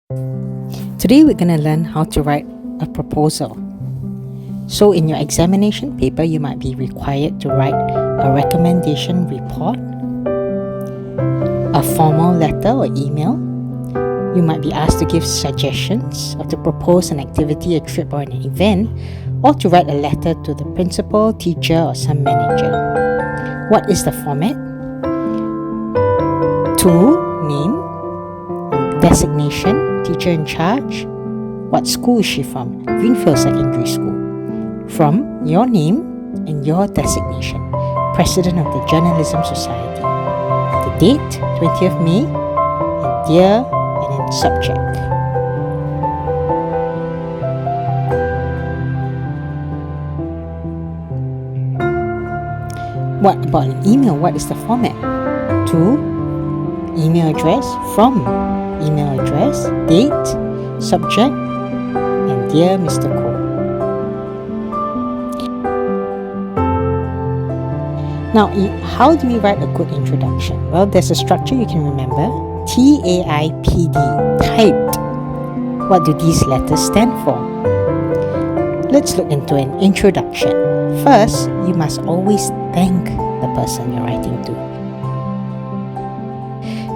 Today we're going to learn how to write a proposal. So in your examination paper, you might be required to write a recommendation report, a formal letter or email. You might be asked to give suggestions or to propose an activity, a trip or an event, or to write a letter to the principal, teacher or some manager. What is the format? To name, designation, teacher in charge, what school is she from? Greenfield Secondary School. From your name and your designation, President of the Journalism Society. The date, 20th May, and year, and then subject. What about an email? What is the format? To, email address, from, email address, date, subject, and dear Mr. Ko. Now, how do we write a good introduction? Well, there's a structure you can remember. TAIPD, typed. What do these letters stand for? Let's look into an introduction. First, you must always thank the person you're writing to.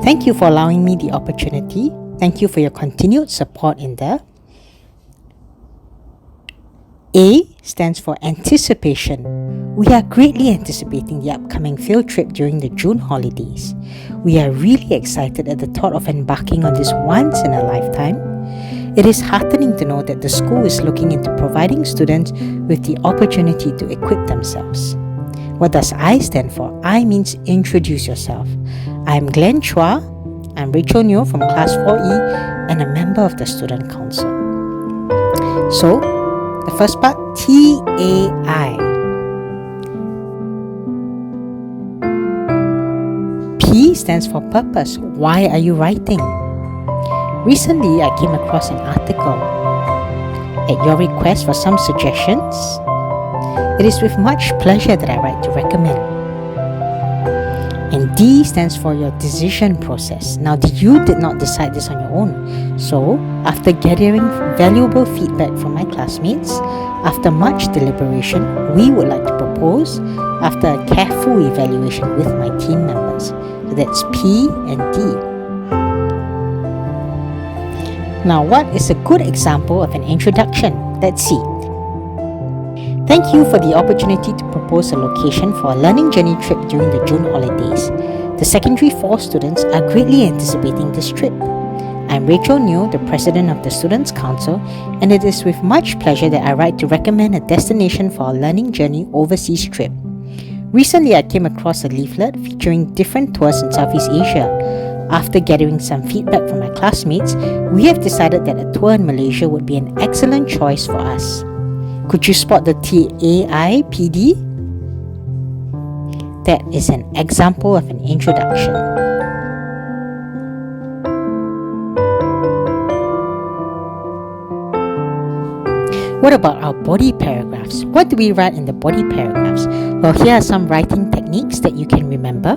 Thank you for allowing me the opportunity. Thank you for your continued support in the. A stands for anticipation. We are greatly anticipating the upcoming field trip during the June holidays. We are really excited at the thought of embarking on this once in a lifetime. It is heartening to know that the school is looking into providing students with the opportunity to equip themselves. What does I stand for? I means introduce yourself. I'm Glenn Chua. I'm Rachel Neo from Class 4E and a member of the Student Council. So, the first part, TAI. P stands for purpose. Why are you writing? Recently, I came across an article. At your request for some suggestions, it is with much pleasure that I write to recommend. And D stands for your decision process. Now, you did not decide this on your own. So, after gathering valuable feedback from my classmates, after much deliberation, we would like to propose after a careful evaluation with my team members. So that's P and D. Now, what is a good example of an introduction? Let's see. Thank you for the opportunity to propose a location for a learning journey trip during the June holidays. The Secondary 4 students are greatly anticipating this trip. I'm Rachel Neo, the President of the Students' Council, and it is with much pleasure that I write to recommend a destination for a learning journey overseas trip. Recently, I came across a leaflet featuring different tours in Southeast Asia. After gathering some feedback from my classmates, we have decided that a tour in Malaysia would be an excellent choice for us. Could you spot the TAIPD? That is an example of an introduction. What about our body paragraphs? What do we write in the body paragraphs? Well, here are some writing techniques that you can remember.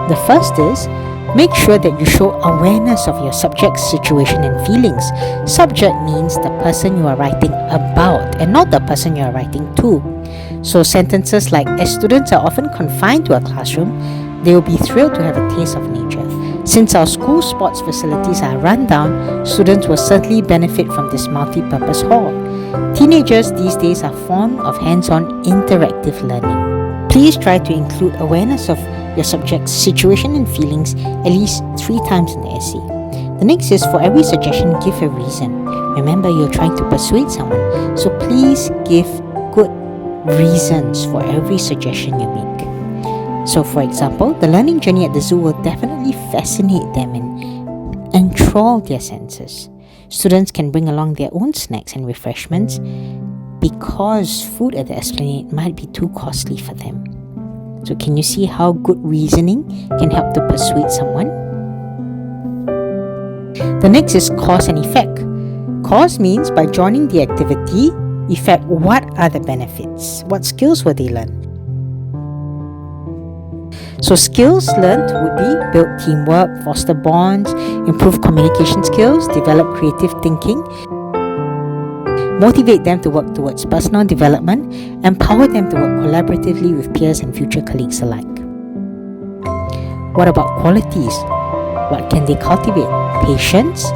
The first is, make sure that you show awareness of your subject's situation and feelings. Subject means the person you are writing about and not the person you are writing to. So sentences like, as students are often confined to a classroom, they will be thrilled to have a taste of nature. Since our school sports facilities are run down, students will certainly benefit from this multi-purpose hall. Teenagers these days are fond of hands-on interactive learning. Please try to include awareness of your subject's situation and feelings at least 3 times in the essay. The next is, for every suggestion, give a reason. Remember, you're trying to persuade someone, so please give good reasons for every suggestion you make. So, for example, the learning journey at the zoo will definitely fascinate them and enthrall their senses. Students can bring along their own snacks and refreshments because food at the Esplanade might be too costly for them. So can you see how good reasoning can help to persuade someone? The next is cause and effect. Cause means by joining the activity, effect, what are the benefits? What skills will they learn? So skills learned would be build teamwork, foster bonds, improve communication skills, develop creative thinking, motivate them to work towards personal development, empower them to work collaboratively with peers and future colleagues alike. What about qualities? What can they cultivate? Patience,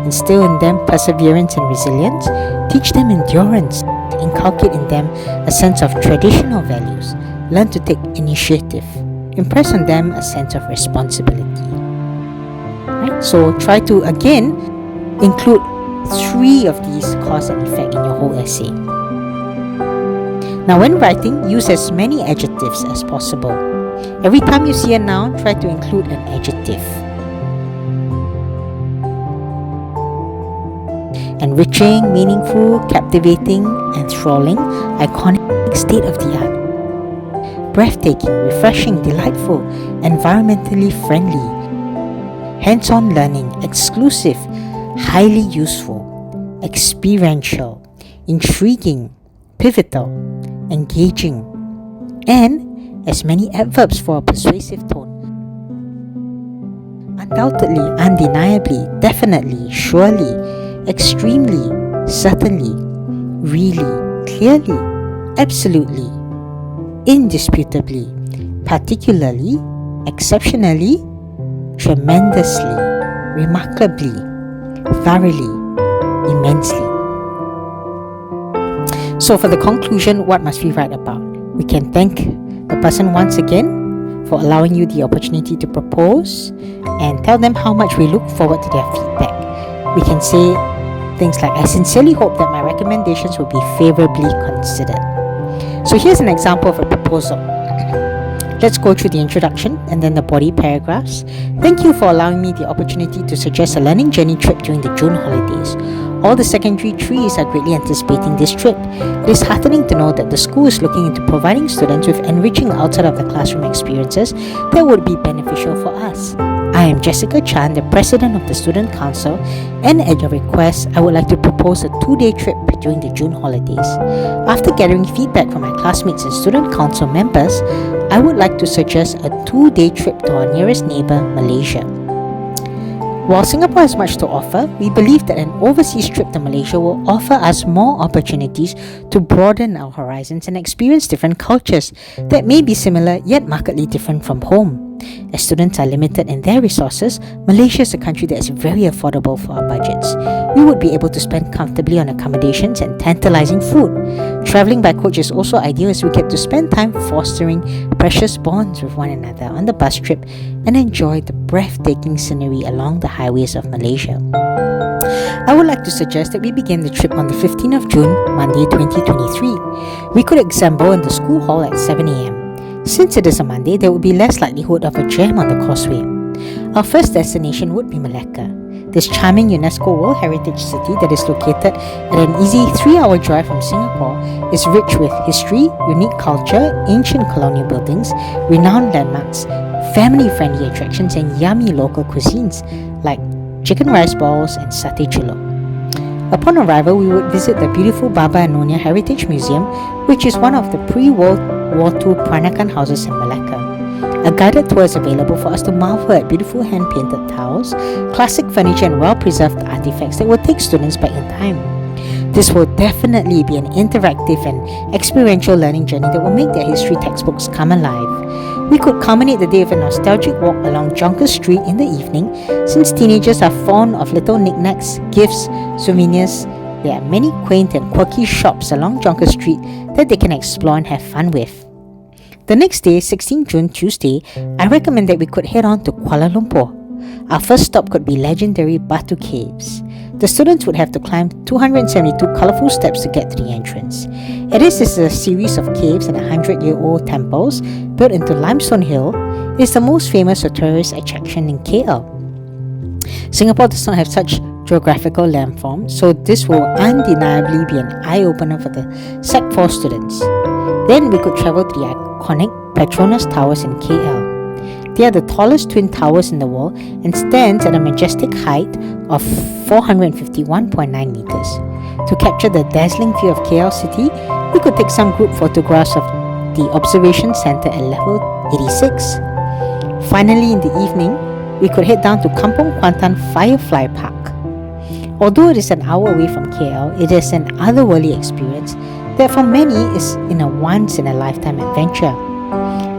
instill in them perseverance and resilience, teach them endurance, inculcate in them a sense of traditional values, learn to take initiative, impress on them a sense of responsibility. Right? So try to again include 3 of these cause and effect in your whole essay. Now when writing, use as many adjectives as possible. Every time you see a noun, try to include an adjective. Enriching, meaningful, captivating, enthralling, iconic, state of the art. Breathtaking, refreshing, delightful, environmentally friendly. Hands-on learning, exclusive, highly useful, experiential, intriguing, pivotal, engaging, and as many adverbs for a persuasive tone. Undoubtedly, undeniably, definitely, surely, extremely, certainly, really, clearly, absolutely, indisputably, particularly, exceptionally, tremendously, remarkably, thoroughly, immensely. So for the conclusion, what must we write about? We can thank the person once again for allowing you the opportunity to propose and tell them how much we look forward to their feedback. We can say things like, I sincerely hope that my recommendations will be favorably considered. So here's an example of a proposal. Let's go through the introduction and then the body paragraphs. Thank you for allowing me the opportunity to suggest a learning journey trip during the June holidays. All the secondary trees are greatly anticipating this trip. It is heartening to know that the school is looking into providing students with enriching outside of the classroom experiences that would be beneficial for us. I am Jessica Chan, the President of the Student Council, and at your request, I would like to propose a 2-day trip during the June holidays. After gathering feedback from my classmates and Student Council members, I would like to suggest a 2-day trip to our nearest neighbour, Malaysia. While Singapore has much to offer, we believe that an overseas trip to Malaysia will offer us more opportunities to broaden our horizons and experience different cultures that may be similar yet markedly different from home. As students are limited in their resources, Malaysia is a country that is very affordable for our budgets. We would be able to spend comfortably on accommodations and tantalizing food. Travelling by coach is also ideal as we get to spend time fostering precious bonds with one another on the bus trip and enjoy the breathtaking scenery along the highways of Malaysia. I would like to suggest that we begin the trip on the 15th of June, Monday 2023. We could assemble in the school hall at 7 a.m. Since it is a Monday, there would be less likelihood of a jam on the causeway. Our first destination would be Malacca. This charming UNESCO World Heritage City that is located at an easy 3-hour drive from Singapore is rich with history, unique culture, ancient colonial buildings, renowned landmarks, family-friendly attractions, and yummy local cuisines like chicken rice balls and satay celok. Upon arrival, we would visit the beautiful Baba and Nyonya Heritage Museum, which is one of the pre-World War II Peranakan houses in Malacca. A guided tour is available for us to marvel at beautiful hand-painted tiles, classic furniture, and well-preserved artifacts that will take students back in time. This will definitely be an interactive and experiential learning journey that will make their history textbooks come alive. We could culminate the day with a nostalgic walk along Jonker Street in the evening, since teenagers are fond of little knickknacks, gifts, souvenirs. There are many quaint and quirky shops along Jonker Street that they can explore and have fun with. The next day, 16 June, Tuesday, I recommend that we could head on to Kuala Lumpur. Our first stop could be legendary Batu Caves. The students would have to climb 272 colourful steps to get to the entrance. It is a series of caves and 100-year-old temples built into limestone hill. It is the most famous tourist attraction in KL. Singapore does not have such geographical landforms, so this will undeniably be an eye-opener for the Sec 4 students. Then we could travel to the iconic Petronas Towers in KL. They are the tallest twin towers in the world and stands at a majestic height of 451.9 meters. To capture the dazzling view of KL City, we could take some group photographs of the observation center at level 86. Finally, in the evening, we could head down to Kampong Kuantan Firefly Park. Although it is an hour away from KL, it is an otherworldly experience that for many is in a once-in-a-lifetime adventure.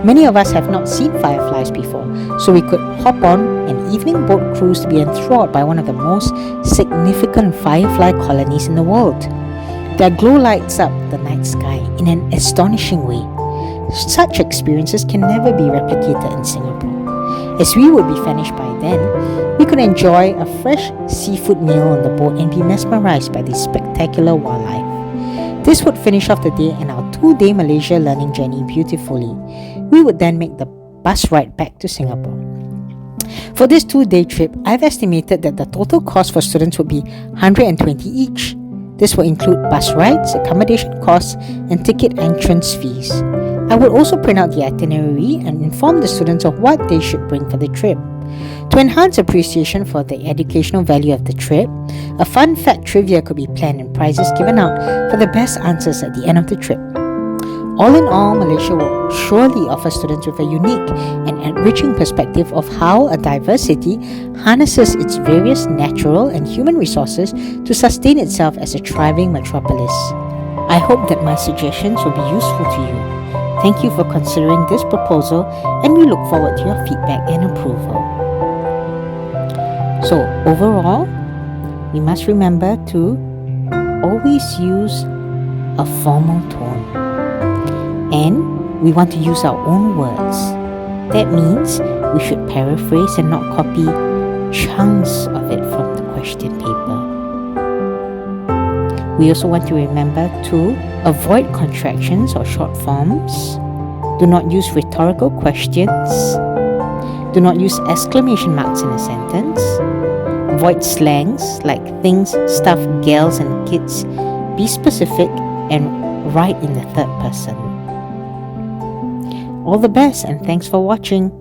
Many of us have not seen fireflies before, so we could hop on an evening boat cruise to be enthralled by one of the most significant firefly colonies in the world. Their glow lights up the night sky in an astonishing way. Such experiences can never be replicated in Singapore. As we would be famished by then, we could enjoy a fresh seafood meal on the boat and be mesmerized by the spectacular wildlife. This would finish off the day and our 2-day Malaysia learning journey beautifully. We would then make the bus ride back to Singapore. For this 2-day trip, I've estimated that the total cost for students would be 120 each. This will include bus rides, accommodation costs, and ticket entrance fees. I will also print out the itinerary and inform the students of what they should bring for the trip. To enhance appreciation for the educational value of the trip, a fun fact trivia could be planned and prizes given out for the best answers at the end of the trip. All in all, Malaysia will surely offer students with a unique and enriching perspective of how a diverse city harnesses its various natural and human resources to sustain itself as a thriving metropolis. I hope that my suggestions will be useful to you. Thank you for considering this proposal, and we look forward to your feedback and approval. So overall, we must remember to always use a formal tone, and we want to use our own words. That means we should paraphrase and not copy chunks of it from the question paper. We also want to remember to avoid contractions or short forms. Do not use rhetorical questions. Do not use exclamation marks in a sentence. Avoid slangs like things, stuff, gals, and kids. Be specific and write in the third person. All the best, and thanks for watching.